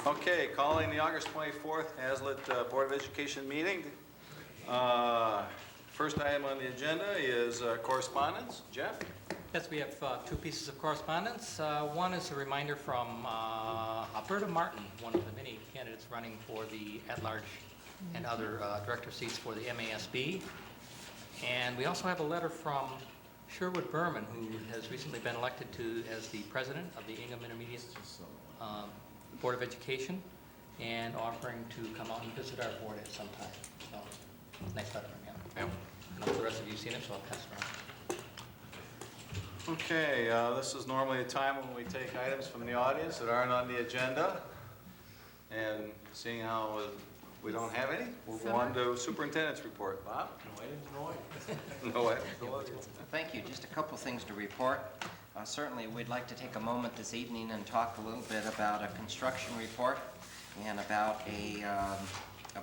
Okay, calling the August 24th Hazlet Board of Education meeting. First item on the agenda is correspondence. Jeff? Yes, we have two pieces of correspondence. One is a reminder from Alberta Martin, one of the many candidates running for the at-large and other director seats for the MASB. And we also have a letter from Sherwood Berman, who has recently been elected as the president of the Ingham Intermediate Board of Education, and offering to come out and visit our board at some time. So, nice letter from him. Yep. I know the rest of you have seen it, so I'll pass it around. Okay, this is normally a time when we take items from the audience that aren't on the agenda. And seeing how we don't have any, we'll go on to superintendent's report. Bob? No items. Thank you. Just a couple things to report. Certainly, we'd like to take a moment this evening and talk a little bit about a construction report and about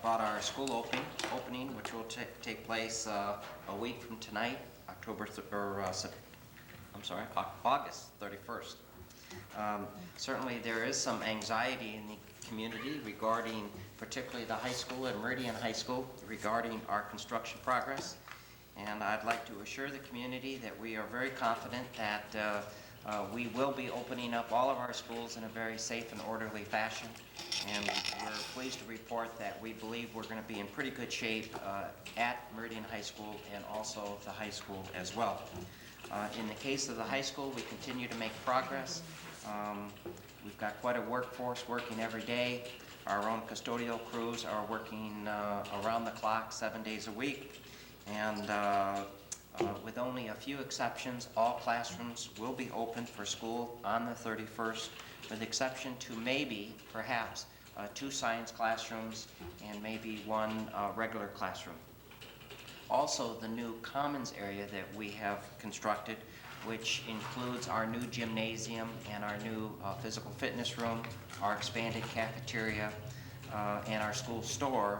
our school opening, which will take place a week from tonight, August 31st. Certainly, there is some anxiety in the community regarding, particularly the high school and Meridian High School, regarding our construction progress. And I'd like to assure the community that we are very confident that we will be opening up all of our schools in a very safe and orderly fashion. And we're pleased to report that we believe we're going to be in pretty good shape at Meridian High School and also the high school as well. In the case of the high school, we continue to make progress. We've got quite a workforce working every day. Our own custodial crews are working around the clock 7 days a week. And with only a few exceptions, all classrooms will be open for school on the 31st, with exception to maybe, perhaps, 2 science classrooms and maybe 1 regular classroom. Also, the new commons area that we have constructed, which includes our new gymnasium and our new physical fitness room, our expanded cafeteria, and our school store,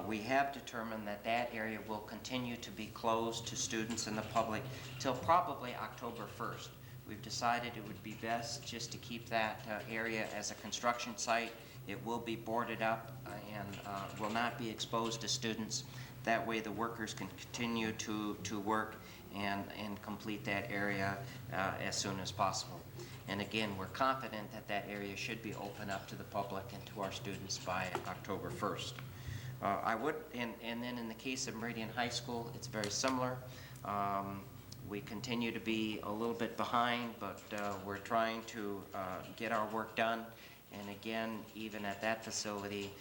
we have determined that that area will continue to be closed to students and the public till probably October 1st. We've decided it would be best just to keep that area as a construction site. It will be boarded up and will not be exposed to students. That way the workers can continue to work and complete that area as soon as possible. And again, we're confident that that area should be open up to the public and to our students by October 1st. And then in the case of Meridian High School, it's very similar. We continue to be a little bit behind, but we're trying to get our work done. And again, even at that facility,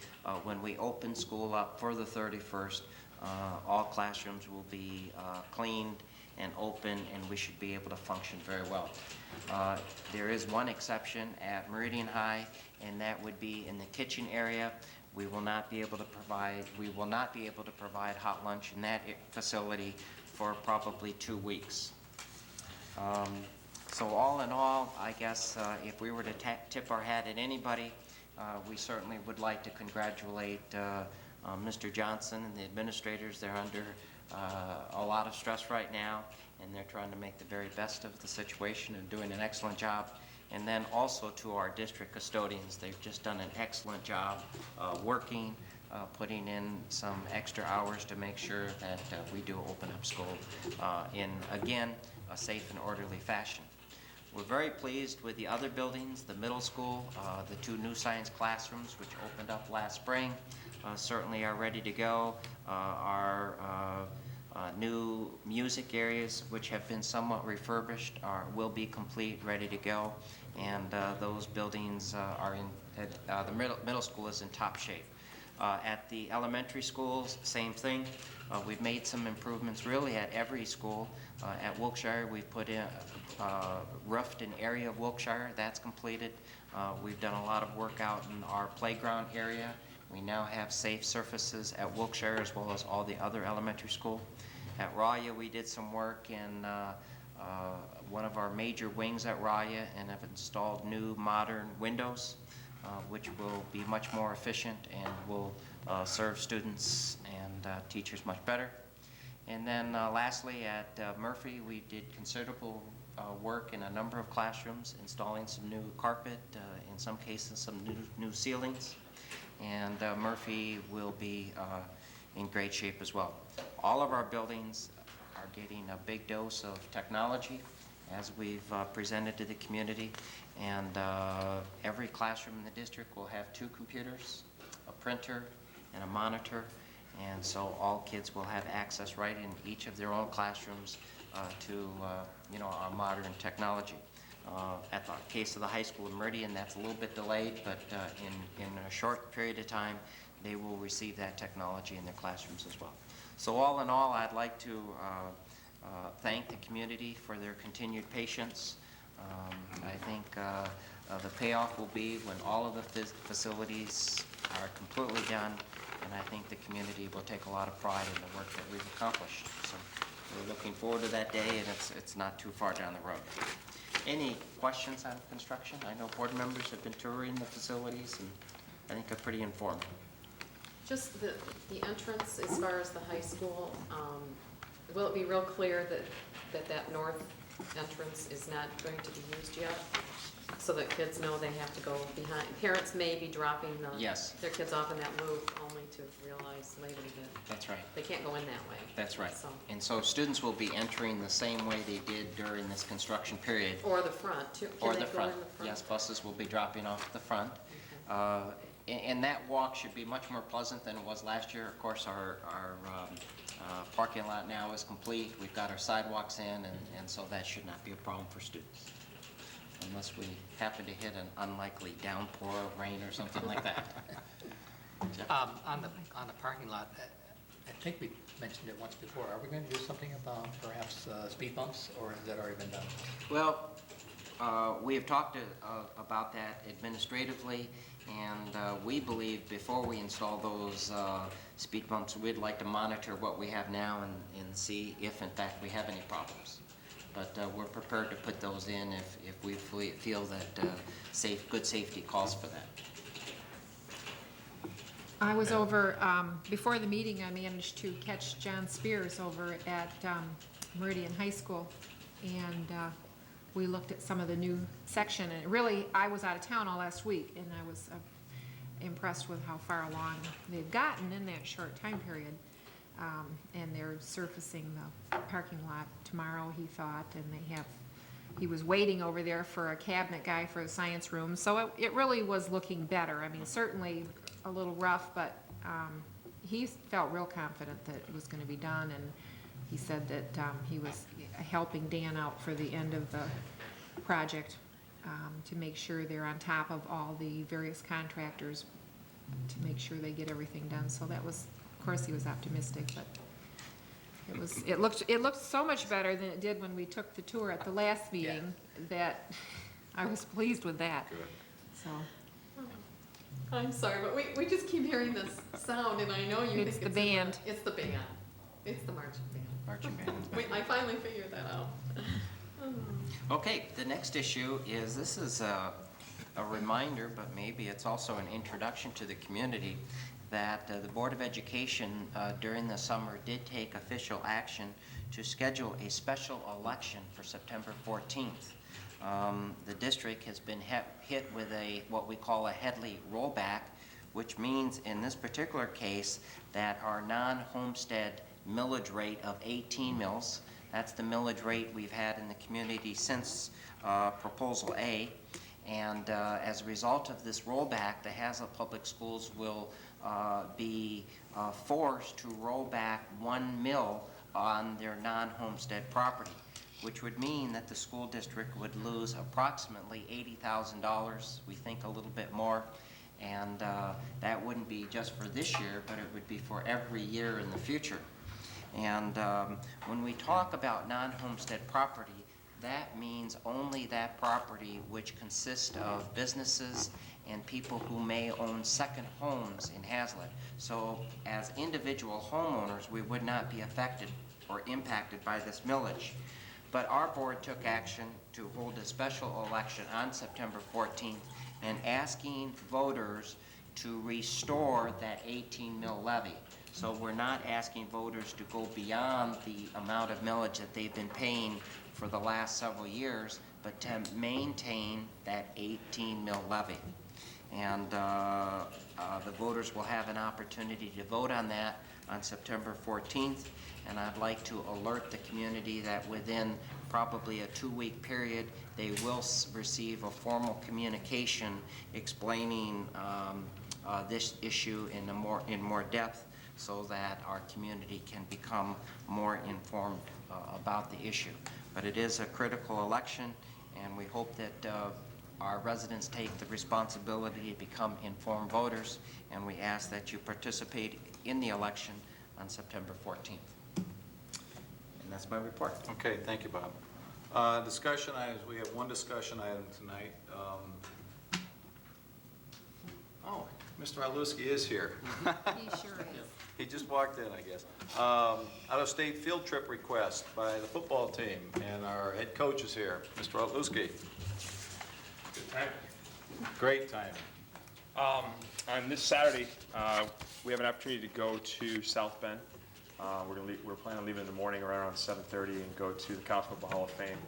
when we open school up for the 31st, all classrooms will be cleaned and open, and we should be able to function very well. There is one exception at Meridian High, and that would be in the kitchen area. We will not be able to provide hot lunch in that facility for probably 2 weeks. So all in all, I guess if we were to tip our hat at anybody, we certainly would like to congratulate Mr. Johnson and the administrators. They're under a lot of stress right now, and they're trying to make the very best of the situation and doing an excellent job. And then also to our district custodians, they've just done an excellent job working, putting in some extra hours to make sure that we do open up school in, again, a safe and orderly fashion. We're very pleased with the other buildings, the middle school, the 2 new science classrooms which opened up last spring, certainly are ready to go. Our new music areas, which have been somewhat refurbished, will be complete, ready to go, and those buildings are in, the middle school is in top shape. At the elementary schools, same thing. We've made some improvements really at every school. At Wilkshire, we've put in roofed an area of Wilkshire. That's completed. We've done a lot of work out in our playground area. We now have safe surfaces at Wilkshire as well as all the other elementary school. At Raya, we did some work in one of our major wings at Raya and have installed new modern windows, which will be much more efficient and will serve students and teachers much better. And then lastly, at Murphy, we did considerable work in a number of classrooms, installing some new carpet, in some cases some new ceilings, and Murphy will be in great shape as well. All of our buildings are getting a big dose of technology as we've presented to the community, and every classroom in the district will have 2 computers, a printer, and a monitor, and so all kids will have access right in each of their own classrooms to our modern technology. At the case of the high school in Meridian, that's a little bit delayed, but in a short period of time, they will receive that technology in their classrooms as well. So all in all, I'd like to thank the community for their continued patience. I think the payoff will be when all of the facilities are completely done, and I think the community will take a lot of pride in the work that we've accomplished. So we're looking forward to that day, and it's not too far down the road. Any questions on construction? I know board members have been touring the facilities, and I think are pretty informed. Just the entrance as far as the high school, will it be real clear that north entrance is not going to be used yet? So that kids know they have to go behind, parents may be dropping Yes. their kids off in that loop only to realize later that That's right. they can't go in that way. That's right. So- And so students will be entering the same way they did during this construction period. Or the front, too. Or Can the they go front. in the front? Yes, buses will be dropping off at the front. And that walk should be much more pleasant than it was last year. Of course, our parking lot now is complete. We've got our sidewalks in, and so that should not be a problem for students, unless we happen to hit an unlikely downpour of rain or something like that. Jeff? On the parking lot, I think we mentioned it once before. Are we going to do something about perhaps speed bumps, or has that already been done? Well, we have talked about that administratively, and we believe before we install those speed bumps, we'd like to monitor what we have now and see if in fact we have any problems. But we're prepared to put those in if we feel that good safety calls for that. I was over, before the meeting, I managed to catch John Spears over at Meridian High School, and we looked at some of the new section, and really, I was out of town all last week, and I was impressed with how far along they've gotten in that short time period. And they're surfacing the parking lot tomorrow, he thought, and he was waiting over there for a cabinet guy for the science room, so it really was looking better. I mean, certainly a little rough, but he felt real confident that it was going to be done, and he said that he was helping Dan out for the end of the project to make sure they're on top of all the various contractors to make sure they get everything done. So that was, of course, he was optimistic, but it looked so much better than it did when we took the tour at the last meeting that I was pleased with that. Good. So I'm sorry, but we just keep hearing this sound, and I know you think It's it's the band. It's the band. It's the marching band. Marching band. I finally figured that out. Okay, the next issue is, this is a reminder, but maybe it's also an introduction to the community, that the Board of Education during the summer did take official action to schedule a special election for September 14th. The district has been hit with what we call a Headley rollback, which means in this particular case that our non-homestead millage rate of 18 mills, that's the millage rate we've had in the community since Proposal A, and as a result of this rollback, the Hazlet Public Schools will be forced to roll back 1 mill on their non-homestead property, which would mean that the school district would lose approximately $80,000, we think a little bit more, and that wouldn't be just for this year, but it would be for every year in the future. And when we talk about non-homestead property, that means only that property which consists of businesses and people who may own second homes in Hazlet. So as individual homeowners, we would not be affected or impacted by this millage. But our board took action to hold a special election on September 14th and asking voters to restore that 18 mill levy. So we're not asking voters to go beyond the amount of millage that they've been paying for the last several years, but to maintain that 18 mil levy. And the voters will have an opportunity to vote on that on September 14th. And I'd like to alert the community that within probably a 2-week period, they will receive a formal communication explaining this issue in more depth, so that our community can become more informed about the issue. But it is a critical election, and we hope that our residents take the responsibility to become informed voters, and we ask that you participate in the election on September 14th. And that's my report. Okay, thank you, Bob. Discussion items, we have one discussion item tonight. Oh, Mr. Arlewski is here. He sure is. He just walked in, I guess. Out-of-state field trip request by the football team, and our head coach is here, Mr. Arlewski. Good time. Great timing. On this Saturday, we have an opportunity to go to South Bend. We're planning on leaving in the morning around 7:30 and go to the College Football Hall of Fame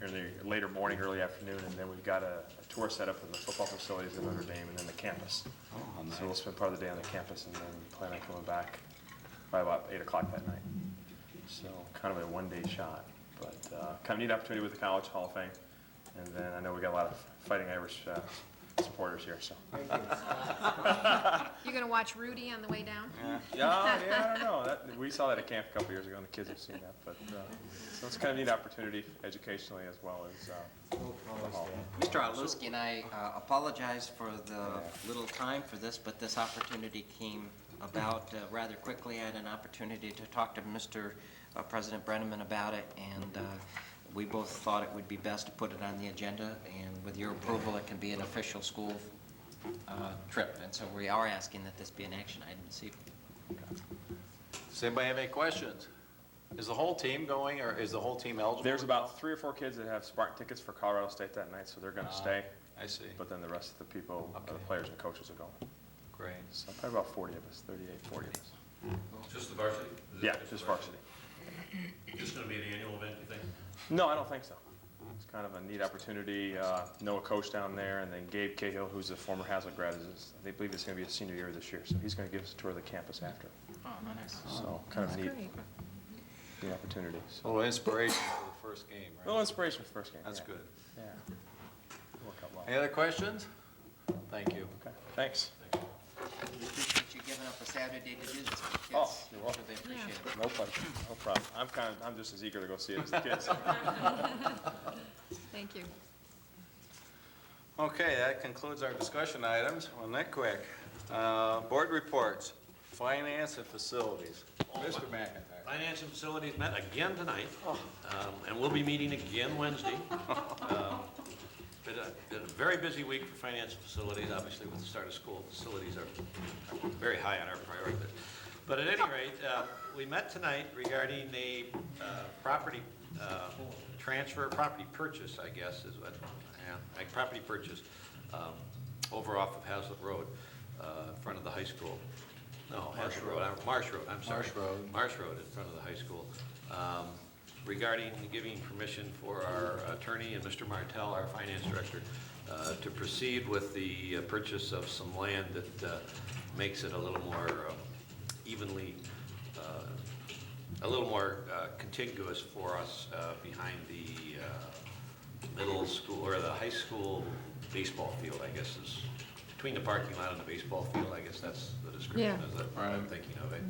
in the later morning, early afternoon, and then we've got a tour set up of the football facilities at Notre Dame and then the campus. Oh, nice. So we'll spend part of the day on the campus and then plan on coming back by about 8 o'clock that night. So kind of a one-day shot, but kind of neat opportunity with the College Hall of Fame. And then I know we got a lot of Fighting Irish supporters here, so. You gonna watch Rudy on the way down? Yeah, I don't know. We saw that at camp a couple years ago, and the kids have seen that. But so it's kind of a neat opportunity educationally as well as the hall. Mr. Arlewski and I apologize for the little time for this, but this opportunity came about rather quickly. I had an opportunity to talk to Mr. President Brenneman about it, and we both thought it would be best to put it on the agenda, and with your approval, it can be an official school trip. And so we are asking that this be an action item this evening. Does anybody have any questions? Is the whole team going, or is the whole team eligible? There's about 3 or 4 kids that have Spartan tickets for Colorado State that night, so they're going to stay. I see. But then the rest of the people, Okay. the players and coaches are going. Great. So probably about 40 of us, 38, 40 of us. Just the varsity? Is it Yeah, just varsity. Just gonna be an annual event, you think? No, I don't think so. It's kind of a neat opportunity. Noah coach down there, and then Gabe Cahill, who's a former Hazlitt grad, they believe it's going to be a senior year this year, so he's going to give us a tour of the campus after. Oh, nice. So kind of a neat, Great. neat opportunity. A So little inspiration for the first game, a little right? inspiration for the first game. That's yeah. good. Yeah. Work out well. Any other questions? Thank you. Okay. Thanks. We appreciate you giving up a Saturday to do this for the kids. Oh, you're welcome. Sure they appreciate it. No pleasure. No problem. I'm just as eager to go see it as the kids. Thank you. Okay, that concludes our discussion items. Well, that quick. Board reports, finance and facilities. Mr. McIntyre. Finance and Facilities met again tonight, and we'll be meeting again Wednesday. Been a very busy week for Finance and Facilities. Obviously, with the start of school, facilities are very high on our priority list. But at any rate, we met tonight regarding a property transfer, property purchase, I guess, is what, like property purchase over off of Hazlitt Road, in front of the high school. No, Marsh Road, I'm sorry. Marsh Road in front of the high school. Regarding giving permission for our attorney and Mr. Martell, our finance director, to proceed with the purchase of some land that makes it a little more evenly, a little more contiguous for us behind the middle school, or the high school baseball field, I guess is, between the parking lot and the baseball field, I guess that's the description, Yeah. is that what I'm thinking of it.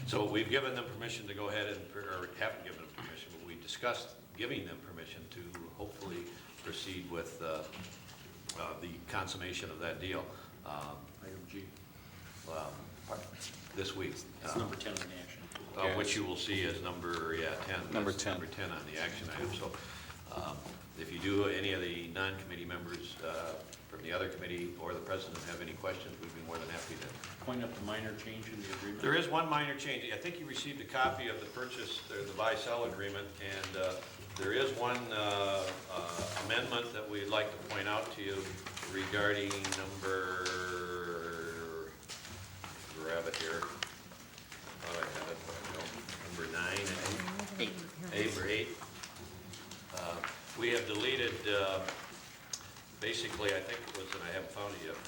So we've given them permission to go ahead and, or haven't given them permission, but we discussed giving them permission to hopefully proceed with the consummation of that deal. Item G. This week. It's number 10 on the action. Which you will see as number, 10. Number That's 10. Number 10 on the action item. So if you do, any of the non-committee members from the other committee or the president have any questions, we'd be more than happy to. Point out the minor change in the agreement. There is one minor change. I think you received a copy of the purchase, or the buy-sell agreement, and there is one amendment that we'd like to point out to you regarding number, grab it here. I thought I had it, but no. Number 9, I think. 8.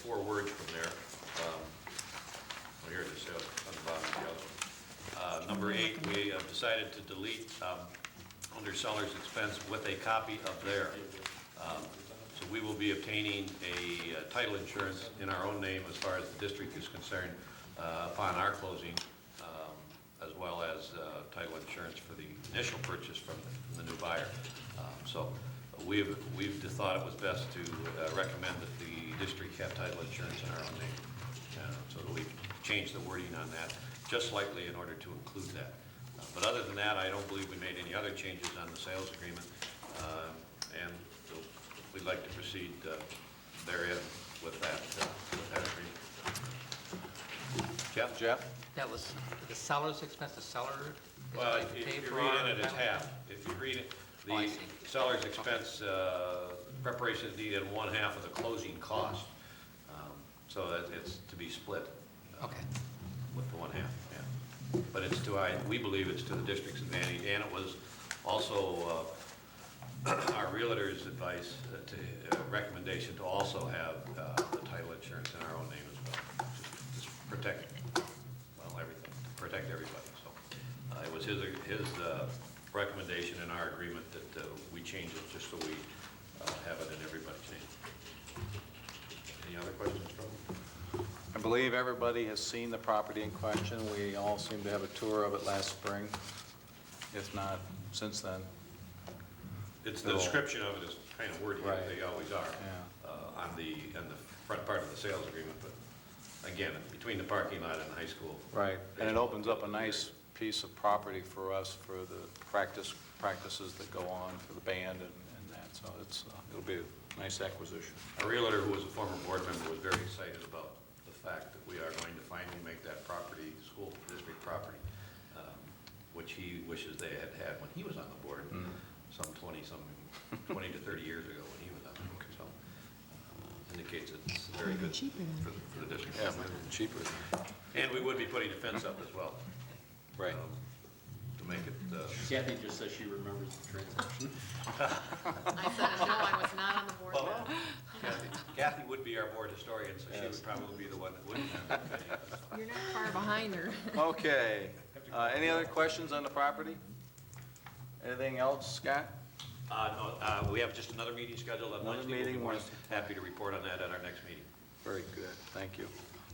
4 words from there. Well, here it is, on the bottom of the other one. Number 8, we have decided to delete under seller's expense with a copy of their. So we will be obtaining a title insurance in our own name as far as the district is concerned upon our closing, as well as title insurance for the initial purchase from the new buyer. So we've thought it was best to recommend that the district have title insurance in our own name. So that we've changed the wording on that just slightly in order to include that. But other than that, I don't believe we made any other changes on the sales agreement. And so we'd like to proceed therein with that agreement. Jeff? Jeff? That was the seller's expense, the seller is Well, going to if pay you for read our in it, it's title? half. If you read it, Oh, I the see. seller's expense, preparation of deed and 1/2 of the closing cost. So that it's to be split Okay. with the 1/2, yeah. But it's we believe it's to the district's advantage, and it was also our realtor's advice, recommendation to also have the title insurance in our own name as well. Just protect, well, everything, to protect everybody. So it was his recommendation in our agreement that we change it just so we have it in everybody's name. Any other questions from? I believe everybody has seen the property in question. We all seem to have a tour of it last spring, if not since then. It's the description of it is kind of wordy, as Right. they always are, Yeah. on the front part of the sales agreement, but again, between the parking lot and the high school. Right, and it opens up a nice piece of property for us for the practices that go on for the band and that, so it'll be a nice acquisition. A realtor who was a former board member was very excited about the fact that we are going to finally make that property school district property, which he wishes they had had when he was on the board, some 20 to 30 years ago when he was on the board. So indicates it's very good for the district. Yeah, but cheaper. And we would be putting a fence up as well. Right. To make it, Kathy just says she remembers the transaction. I said, no, I was not on the board well, then. Kathy would be our board historian, so she would probably be the one that wouldn't have that video. You're not far behind her. Okay, any other questions on the property? Anything else, Scott? No, we have just another meeting scheduled on Another Wednesday. We'll be meeting more than Wednesday. happy to report on that at our next meeting. Very good, thank you.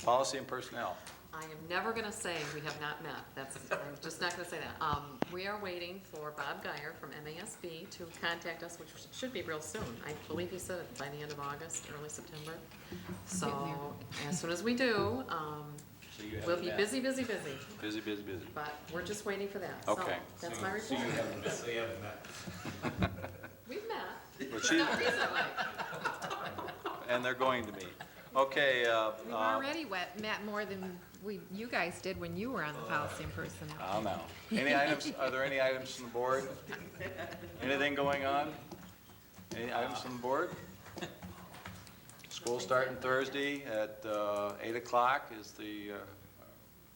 Policy and personnel. I am never going to say we have not met. I'm just not going to say that. We are waiting for Bob Geyer from MASB to contact us, which should be real soon. I believe he said by the end of August, early September. So as soon as we do, So you we'll haven't be met. busy. Busy, busy, busy. But we're just waiting for that. So Okay. that's my So report. you haven't met. They haven't met. We've met. But she, Not recently. and they're going to meet. Okay, We've already met more than you guys did when you were on the policy and personnel. I don't know. Any items, are there any items from the board? Anything going on? Any items from the board? School starting Thursday at 8 o'clock is the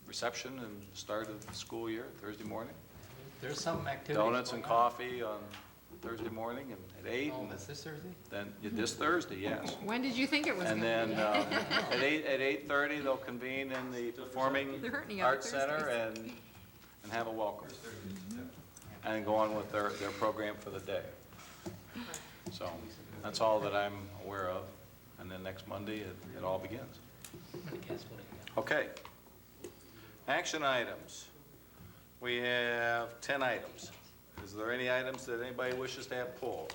reception and start of the school year, Thursday morning. There's some activity. Donuts and coffee on Thursday morning and at 8. Oh, And that's this Thursday? then this Thursday, yes. When did you think it was And going to then be? at 8:30, they'll convene in the Performing There aren't any other Arts Center Thursdays. and have a welcome. And go on with their program for the day. So that's all that I'm aware of. And then next Monday, it all begins. I'm going to cast voting again. Okay. Action items. We have 10 items. Is there any items that anybody wishes to have pulled?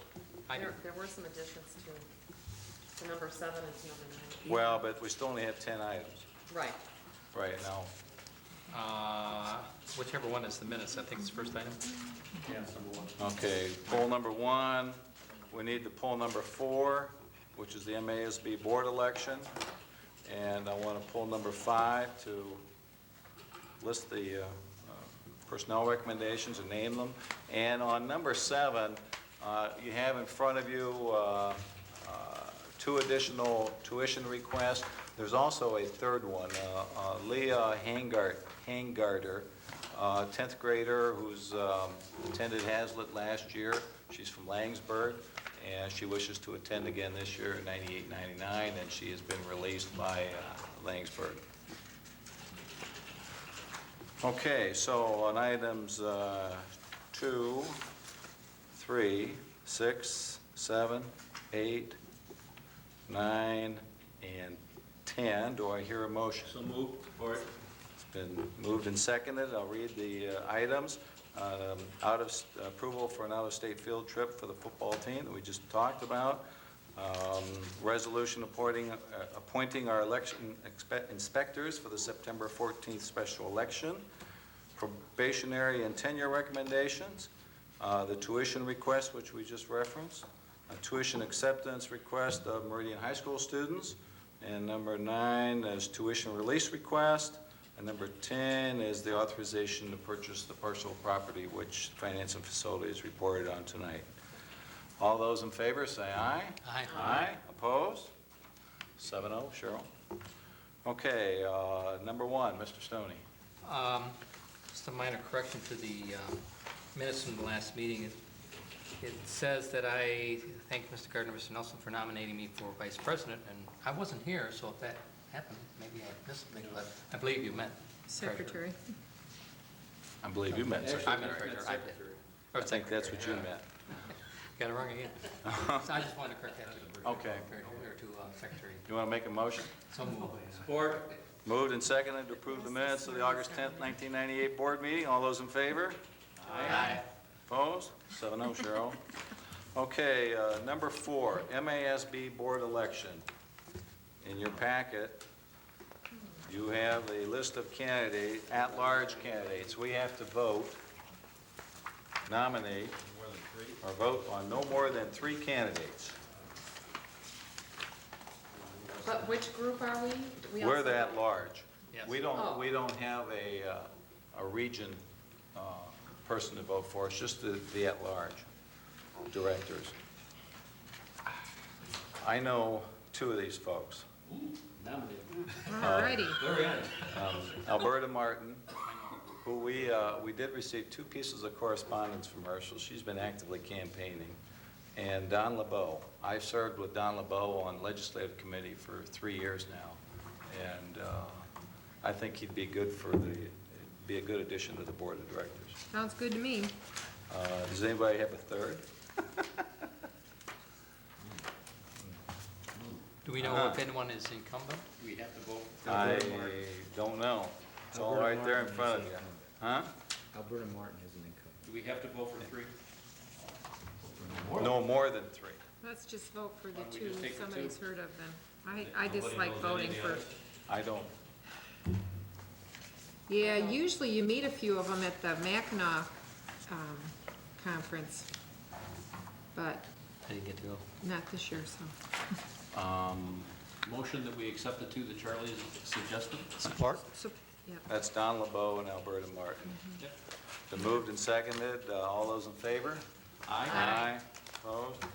I do. There were some additions to number 7 and to number 9. Well, but we still only have 10 items Right. right now. Whichever one is the minutes, I think it's the first item. Yeah, number one. Okay, poll number 1, we need the poll number 4, which is the MASB board election. And I want to pull number 5 to list the personnel recommendations and name them. And on number 7, you have in front of you 2 additional tuition requests. There's also a third one, Leah Hangarter, 10th grader who's attended Hazlitt last year. She's from Langsburg, and she wishes to attend again this year at 9899, and she has been released by Langsberg. Okay, so on items 2, 3, 6, 7, 8, 9, and 10, do I hear a motion? So moved. Support. It's been moved and seconded. I'll read the items. Approval for an out-of-state field trip for the football team that we just talked about. Resolution appointing our election inspectors for the September 14th special election. Probationary and tenure recommendations. The tuition request, which we just referenced. A tuition acceptance request of Meridian High School students. And number 9 is tuition release request. And number 10 is the authorization to purchase the parcel property, which Finance and Facilities reported on tonight. All those in favor, say aye. Aye. Aye. Opposed? 7-0, Cheryl. Okay, number 1, Mr. Stoney. Just a minor correction to the minutes from the last meeting. It says that I thank Mr. Gardner, Mr. Nelson for nominating me for vice president, and I wasn't here, so if that happened, maybe I missed something, but I believe you meant treasurer. Secretary. I believe you meant, I meant treasurer. I did. I think that's what you meant. Got it wrong again. So I just wanted to correct that to the Okay. or to secretary. You want to make a motion? So moved. Support. Moved and seconded to approve the minutes of the August 10th, 1998 board meeting. All those in favor? Aye. Opposed? 7-0, Cheryl. Okay, number 4, MASB board election. In your packet, you have a list of candidates, at-large candidates. We have to vote, nominate, or vote on no more than 3 candidates. But which group are we? We We're also- the at-large. Yes. We don't have a region person to vote for, it's just the at-large directors. I know 2 of these folks. Nominated. Alrighty. Very on. Alberta Martin, who we did receive 2 pieces of correspondence from her, so she's been actively campaigning. And Don LeBeau. I've served with Don LeBeau on legislative committee for 3 years now, and I think he'd be good be a good addition to the board of directors. Sounds good to me. Does anybody have a third? Do we know if anyone is incumbent? Do we have to vote? I don't know. It's all right there in front of you. Huh? Alberta Martin is an incumbent. Do we have to vote for 3? No more than 3. Let's just vote for the Why don't we 2 just take the somebody's 2? heard of them. I dislike voting for, I don't. yeah, usually you meet a few of them at the Mackinac conference, but I didn't get to go. not this year, so. Motion that we accept the 2 that Charlie has suggested? Support? So, yeah. That's Don LeBeau and Alberta Martin. Yep. Been moved and seconded. All those in favor? Aye. Aye. Opposed?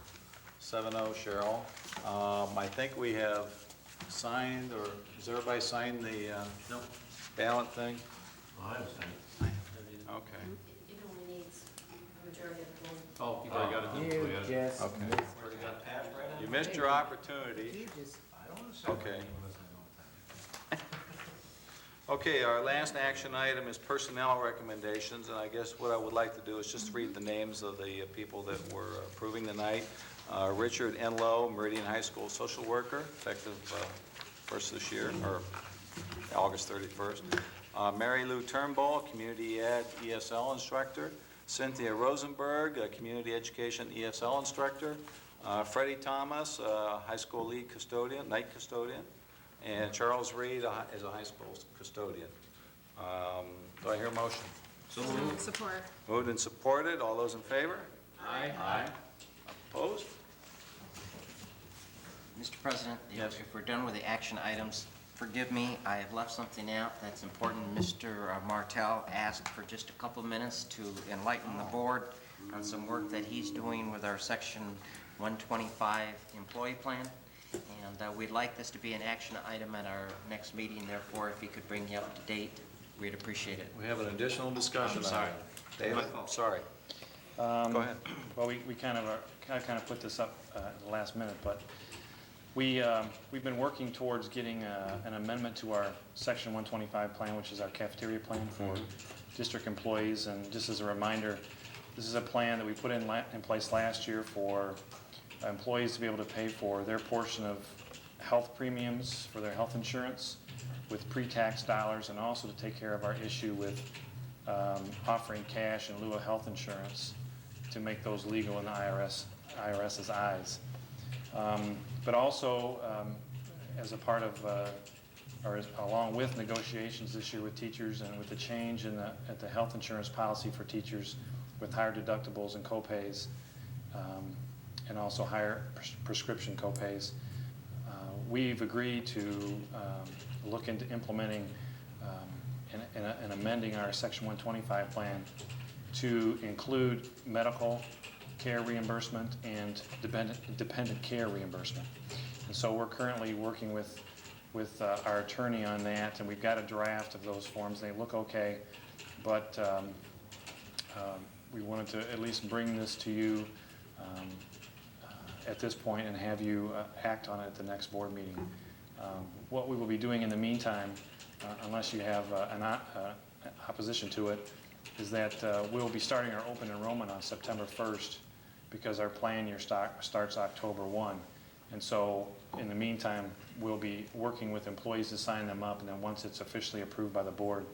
7-0, Cheryl. I think we have signed, or has everybody signed the No. ballot thing? Okay. It only needs a majority of the vote. Oh, you already got it. You We got it. just Okay. missed. Already got it passed right on? You missed your opportunity. You just, Okay. Okay, our last action item is personnel recommendations, and I guess what I would like to do is just read the names of the people that we're approving tonight. Richard Enlow, Meridian High School social worker, effective first this year, or August 31st. Mary Lou Turnbull, community ed ESL instructor. Cynthia Rosenberg, a community education ESL instructor. Freddie Thomas, high school lead custodian, night custodian. And Charles Reed is a high school custodian. Do I hear a motion? So moved. Support. Moved and supported. All those in favor? Aye. Aye. Opposed? Mr. President, Yes. if we're done with the action items, forgive me, I have left something out that's important. Mr. Martell asked for just a couple minutes to enlighten the board on some work that he's doing with our Section 125 employee plan. And we'd like this to be an action item at our next meeting, therefore, if he could bring you up to date, we'd appreciate it. We have an additional discussion. I'm sorry. David, My fault. sorry. Go ahead. Well, we kind of put this up at the last minute, but we've been working towards getting an amendment to our Section 125 plan, which is our cafeteria plan for district employees. And just as a reminder, this is a plan that we put in place last year for employees to be able to pay for their portion of health premiums for their health insurance with pre-tax dollars, and also to take care of our issue with offering cash in lieu of health insurance to make those legal in the IRS's eyes. But also, as a part of, along with negotiations this year with teachers and with the change at the health insurance policy for teachers with higher deductibles and copays, and also higher prescription copays, we've agreed to look into implementing and amending our Section 125 plan to include medical care reimbursement and dependent care reimbursement. And so we're currently working with our attorney on that, and we've got a draft of those forms. They look okay, but we wanted to at least bring this to you at this point and have you act on it at the next board meeting. What we will be doing in the meantime, unless you have an opposition to it, is that we'll be starting our open enrollment on September 1st because our plan year starts October 1. And so in the meantime, we'll be working with employees to sign them up, and then once it's officially approved by the board,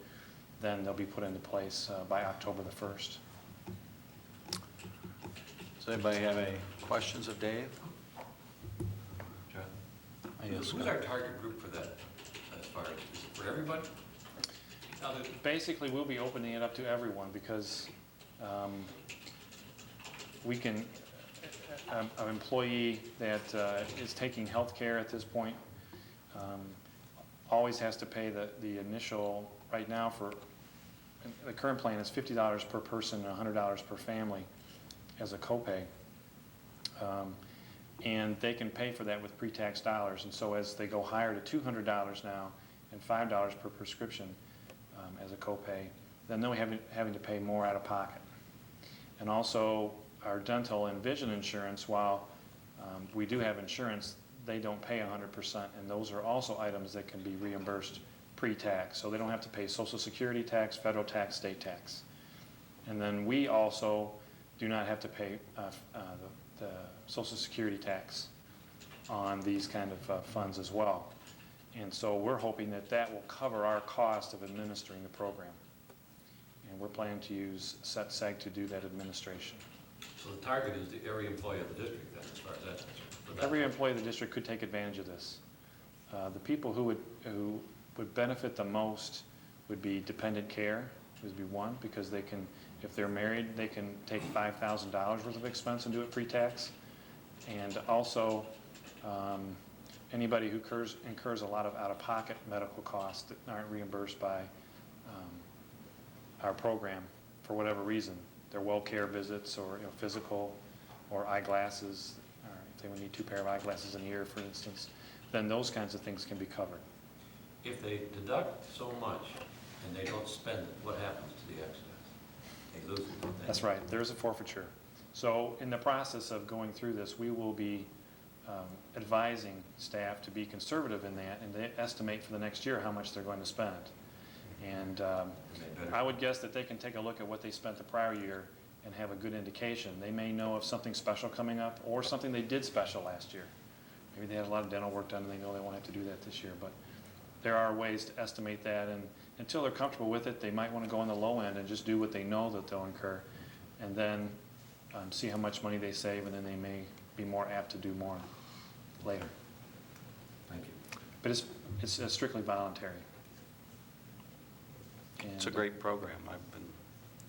then they'll be put into place by October the 1st. Does anybody have any questions of Dave? John? Yes, Who's our target group for that, as far as, is it for everybody? Basically, we'll be opening it up to everyone because we can, an employee that is taking health care at this point always has to pay the initial, right now for, the current plan is $50 per person and $100 per family as a copay. And they can pay for that with pre-tax dollars. And so as they go higher to $200 now and $5 per prescription as a copay, then they'll be having to pay more out of pocket. And also our dental and vision insurance, while we do have insurance, they don't pay 100%, and those are also items that can be reimbursed pre-tax. So they don't have to pay Social Security tax, federal tax, state tax. And then we also do not have to pay the Social Security tax on these kind of funds as well. And so we're hoping that that will cover our cost of administering the program. And we're planning to use SETSEG to do that administration. So the target is every employee of the district then, as far as that's concerned? Every employee of the district could take advantage of this. The people who would benefit the most would be dependent care, would be one, because they can, if they're married, they can take $5,000 worth of expense and do it pre-tax. And also, anybody who incurs a lot of out-of-pocket medical costs that aren't reimbursed by our program for whatever reason. Their well care visits, or physical, or eyeglasses, or if they would need 2 pairs of eyeglasses in a year, for instance, then those kinds of things can be covered. If they deduct so much and they don't spend it, what happens to the excess? They lose it, don't they? That's right. There's a forfeiture. So in the process of going through this, we will be advising staff to be conservative in that, and they estimate for the next year how much they're going to spend. And I would guess that they can take a look at what they spent the prior year and have a good indication. They may know of something special coming up, or something they did special last year. Maybe they had a lot of dental work done and they know they won't have to do that this year. But there are ways to estimate that, and until they're comfortable with it, they might want to go on the low end and just do what they know that they'll incur, and then see how much money they save, and then they may be more apt to do more later. Thank you. But it's strictly voluntary. It's a great program. I've been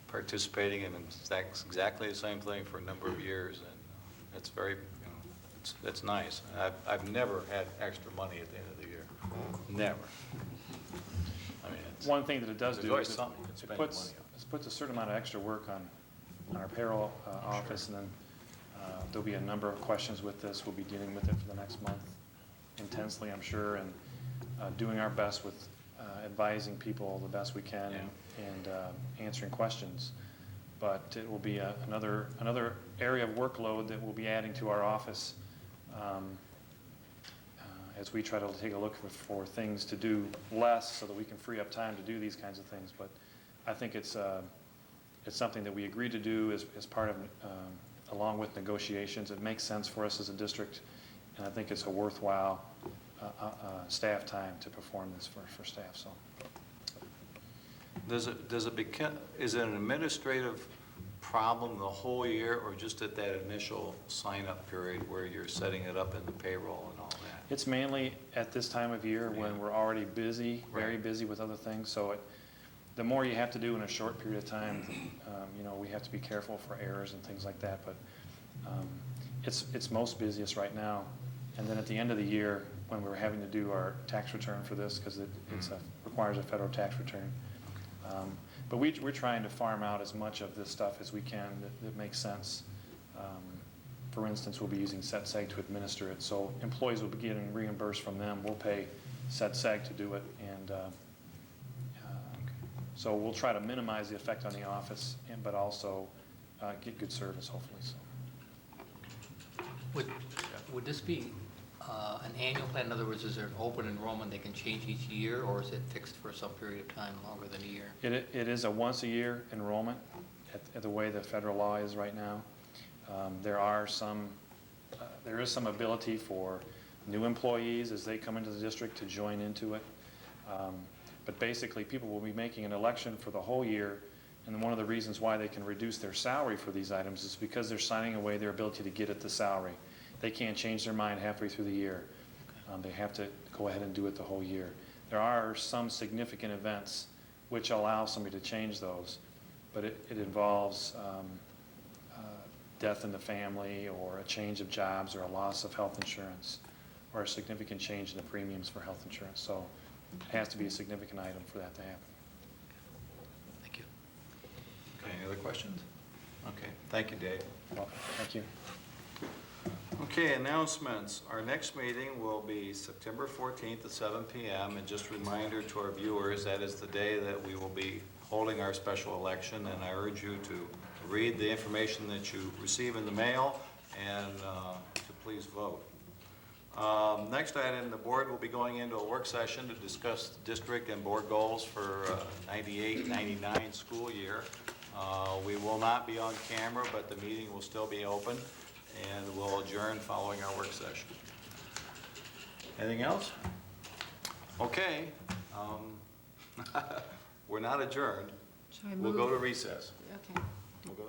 participating in exactly the same thing for a number of years, and it's very, it's nice. I've never had extra money at the end of the year. Never. I mean, One thing that it does there's do always is something you can it spend your money puts a certain amount of extra work on our payroll office, and then there'll be a number of questions with this. We'll be dealing with it for the next month intensely, I'm sure, and doing our best with advising people the best we can, and answering questions. but it will be another area of workload that we'll be adding to our office as we try to take a look for things to do less so that we can free up time to do these kinds of things. But I think it's something that we agreed to do as part of, along with negotiations. It makes sense for us as a district, and I think it's a worthwhile staff time to perform this for staff. So, Is it an administrative problem the whole year, or just at that initial sign-up period where you're setting it up in the payroll and all that? it's mainly at this time of year when we're already busy, very Right. busy with other things. So the more you have to do in a short period of time, we have to be careful for errors and things like that. But it's most busiest right now. And then at the end of the year, when we're having to do our tax return for this, because it requires a federal tax return. But we're trying to farm out as much of this stuff as we can that makes sense. For instance, we'll be using SETSEG to administer it, so employees will be getting reimbursed from them. We'll pay SETSEG to do it, and so we'll try to minimize the effect on the office, but also get good service, hopefully. So. Would this be an annual plan? In other words, is there an open enrollment they can change each year, or is it fixed for some period of time longer than a year? It is a once-a-year enrollment at the way the federal law is right now. There is some ability for new employees as they come into the district to join into it. But basically, people will be making an election for the whole year, and one of the reasons why they can reduce their salary for these items is because they're signing away their ability to get at the salary. They can't change their mind halfway through the year. They have to go ahead and do it the whole year. There are some significant events which allow somebody to change those, but it involves death in the family, or a change of jobs, or a loss of health insurance, or a significant change in the premiums for health insurance. So it has to be a significant item for that to happen. Thank you. Okay, any other questions? Okay, thank you, Dave. Well, thank you. Okay, announcements. Our next meeting will be September 14th at 7 p.m. And just a reminder to our viewers, that is the day that we will be holding our special election, and I urge you to read the information that you receive in the mail and to please vote. Next item, the board will be going into a work session to discuss the district and board goals for 98-99 school year. We will not be on camera, but the meeting will still be open, and we'll adjourn following our work session. Anything else? Okay. We're not adjourned. Should I We'll move? go to recess. Okay. We'll go.